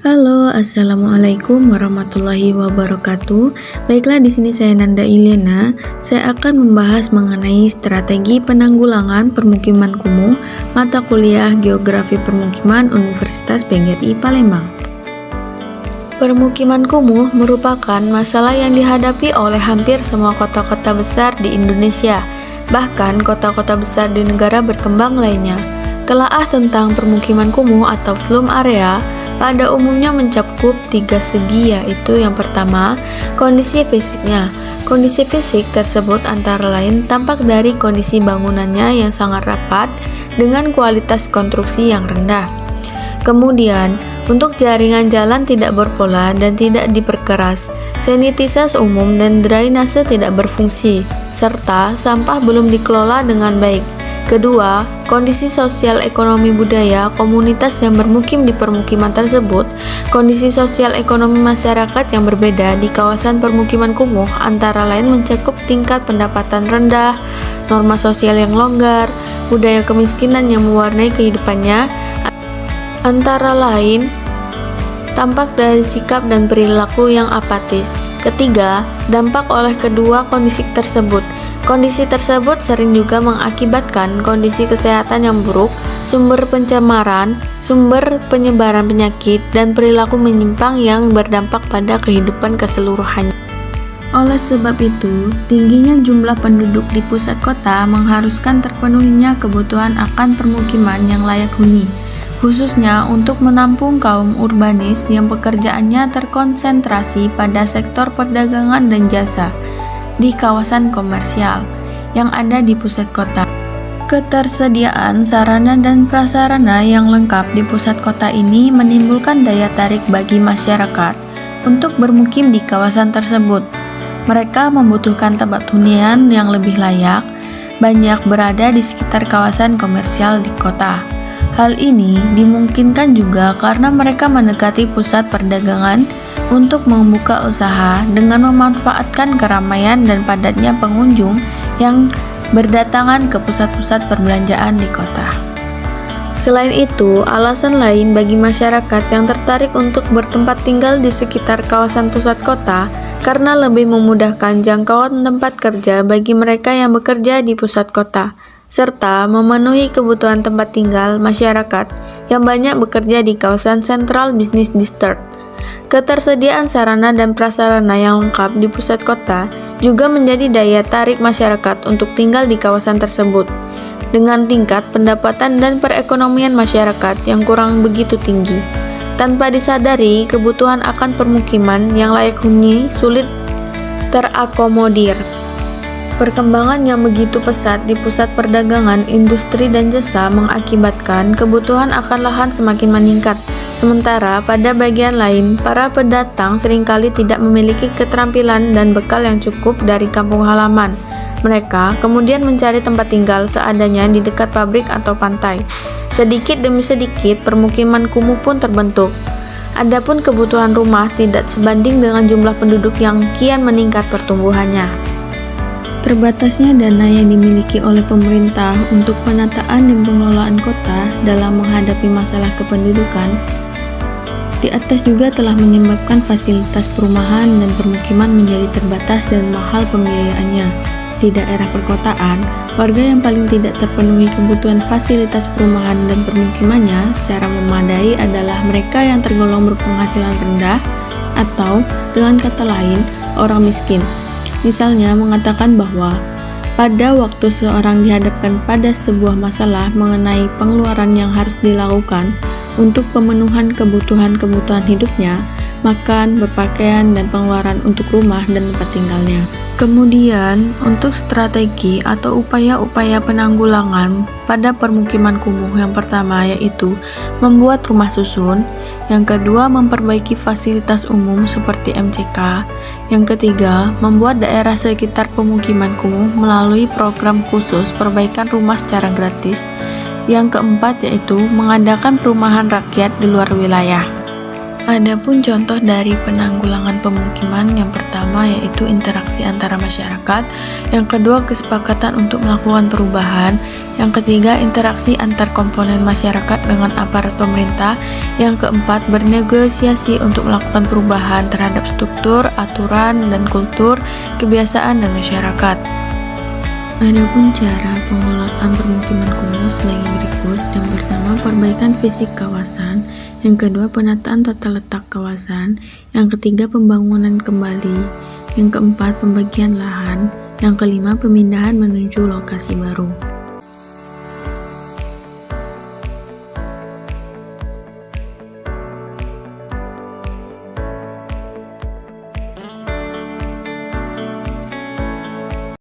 Halo, assalamualaikum warahmatullahi wabarakatuh. Baiklah, di sini saya Nanda Iliana. Saya akan membahas mengenai strategi penanggulangan permukiman kumuh mata kuliah Geografi Permukiman Universitas PGRI Palembang. Permukiman kumuh merupakan masalah yang dihadapi oleh hampir semua kota-kota besar di Indonesia, bahkan kota-kota besar di negara berkembang lainnya. Telaah tentang permukiman kumuh atau slum area pada umumnya mencakup tiga segi, yaitu yang pertama, kondisi fisiknya. Kondisi fisik tersebut antara lain tampak dari kondisi bangunannya yang sangat rapat dengan kualitas konstruksi yang rendah. Kemudian, untuk jaringan jalan tidak berpola dan tidak diperkeras, sanitasi umum dan drainase tidak berfungsi, serta sampah belum dikelola dengan baik. Kedua, kondisi sosial ekonomi budaya komunitas yang bermukim di permukiman tersebut. Kondisi sosial ekonomi masyarakat yang berbeda di kawasan permukiman kumuh antara lain mencakup tingkat pendapatan rendah, norma sosial yang longgar, budaya kemiskinan yang mewarnai kehidupannya, antara lain tampak dari sikap dan perilaku yang apatis. Ketiga, dampak oleh kedua kondisi tersebut. Kondisi tersebut sering juga mengakibatkan kondisi kesehatan yang buruk, sumber pencemaran, sumber penyebaran penyakit, dan perilaku menyimpang yang berdampak pada kehidupan keseluruhannya. Oleh sebab itu, tingginya jumlah penduduk di pusat kota mengharuskan terpenuhinya kebutuhan akan permukiman yang layak huni, khususnya untuk menampung kaum urbanis yang pekerjaannya terkonsentrasi pada sektor perdagangan dan jasa di kawasan komersial yang ada di pusat kota. Ketersediaan sarana dan prasarana yang lengkap di pusat kota ini menimbulkan daya tarik bagi masyarakat untuk bermukim di kawasan tersebut. Mereka membutuhkan tempat hunian yang lebih layak, banyak berada di sekitar kawasan komersial di kota. Hal ini dimungkinkan juga karena mereka mendekati pusat perdagangan untuk membuka usaha dengan memanfaatkan keramaian dan padatnya pengunjung yang berdatangan ke pusat-pusat perbelanjaan di kota. Selain itu, alasan lain bagi masyarakat yang tertarik untuk bertempat tinggal di sekitar kawasan pusat kota karena lebih memudahkan jangkauan tempat kerja bagi mereka yang bekerja di pusat kota, serta memenuhi kebutuhan tempat tinggal masyarakat yang banyak bekerja di kawasan Central Business District. Ketersediaan sarana dan prasarana yang lengkap di pusat kota juga menjadi daya tarik masyarakat untuk tinggal di kawasan tersebut. Dengan tingkat pendapatan dan perekonomian masyarakat yang kurang begitu tinggi, tanpa disadari kebutuhan akan permukiman yang layak huni sulit terakomodir. Perkembangan yang begitu pesat di pusat perdagangan, industri, dan jasa mengakibatkan kebutuhan akan lahan semakin meningkat. Sementara pada bagian lain, para pendatang seringkali tidak memiliki keterampilan dan bekal yang cukup dari kampung halaman. Mereka kemudian mencari tempat tinggal seadanya di dekat pabrik atau pantai. Sedikit demi sedikit, permukiman kumuh pun terbentuk. Adapun kebutuhan rumah tidak sebanding dengan jumlah penduduk yang kian meningkat pertumbuhannya. Terbatasnya dana yang dimiliki oleh pemerintah untuk penataan dan pengelolaan kota dalam menghadapi masalah kependudukan di atas juga telah menyebabkan fasilitas perumahan dan permukiman menjadi terbatas dan mahal pembiayaannya. Di daerah perkotaan, warga yang paling tidak terpenuhi kebutuhan fasilitas perumahan dan permukimannya secara memadai adalah mereka yang tergolong berpenghasilan rendah atau dengan kata lain, orang miskin. Misalnya mengatakan bahwa pada waktu seorang dihadapkan pada sebuah masalah mengenai pengeluaran yang harus dilakukan untuk pemenuhan kebutuhan-kebutuhan hidupnya, makan, berpakaian, dan pengeluaran untuk rumah dan tempat tinggalnya. Kemudian, untuk strategi atau upaya-upaya penanggulangan pada permukiman kumuh, yang pertama yaitu membuat rumah susun, yang kedua memperbaiki fasilitas umum seperti MCK, yang ketiga membuat daerah sekitar pemukiman kumuh melalui program khusus perbaikan rumah secara gratis, yang keempat yaitu mengadakan perumahan rakyat di luar wilayah. Adapun contoh dari penanggulangan pemukiman, yang pertama yaitu interaksi antara masyarakat, yang kedua kesepakatan untuk melakukan perubahan, Yang ketiga, interaksi antar komponen masyarakat dengan aparat pemerintah. Yang keempat, bernegosiasi untuk melakukan perubahan terhadap struktur, aturan, dan kultur, kebiasaan, dan masyarakat. Adapun cara pengelolaan permukiman kumuh sebagai berikut. Yang pertama, perbaikan fisik kawasan. Yang kedua, penataan tata letak kawasan. Yang ketiga, pembangunan kembali. Yang keempat, pembagian lahan. Yang kelima, pemindahan menuju lokasi baru.